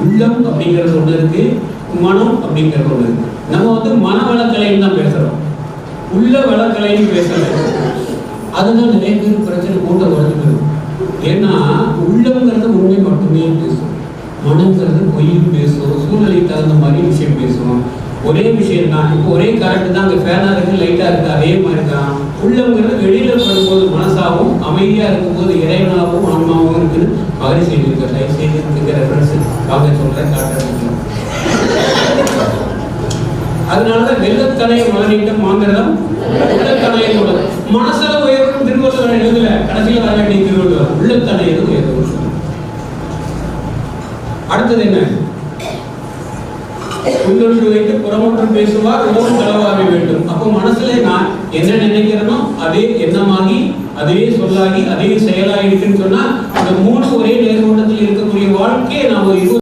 உள்ளம் அப்படிங்கிறது ஒன்று இருக்கு, மனம் அப்படிங்கிறது ஒன்று இருக்கு. நம்ம மன வளக்கலைன்னு தான் பேசுறோம், உள்ள வளக்கலைன்னு பேசல. அதுதான் நிறைய பேர் பிரச்சனை கூட்ட வருது. ஏன்னா உள்ளங்கிறது உண்மை மட்டுமே பேசும், மனங்கிறது பொய்யும் பேசும், சூழ்நிலைக்கு தகுந்த மாதிரி விஷயம் பேசும். ஒரே விஷயம் தான், இப்போ ஒரே கரண்ட் தான், அங்கே ஃபேனாக இருக்குது லைட்டாக இருக்குது, அதே மாதிரி தான் உள்ளங்கிறது வெளியில் படும்போது மனசாகவும் அமைதியாக இருக்கும்போது இறைவனாகவும் ஆன்மாவும் இருக்குன்னு மகரி செய்திருக்க. தயவு செய்து இருக்கிற ரெஃபரன்ஸ் வாங்க சொல்கிறேன், காட்டுறேன். அதனாலதான் வெள்ளத்தனையை மலரிட்டம் மாங்கிறதம் உள்ளத்தனையை மனசுல உயர்வு திருவள்ளுவர் எழுதல, கடைசியில் வர வேண்டிய திருவள்ளுவர் உள்ளத்தனையை உயர்வு. அடுத்தது என்ன? உள்ளொன்று வைத்து புறமொன்று பேசுவார் உணவு களவாக வேண்டும். அப்போ மனசுல நான் என்ன நினைக்கிறேனோ அதே எண்ணமாகி அதே சொல்லாகி அதே செயலாகி இருக்குன்னு சொன்னா இந்த மூணு ஒரே நேர்கோட்டத்தில் இருக்கக்கூடிய வாழ்க்கையை நாம்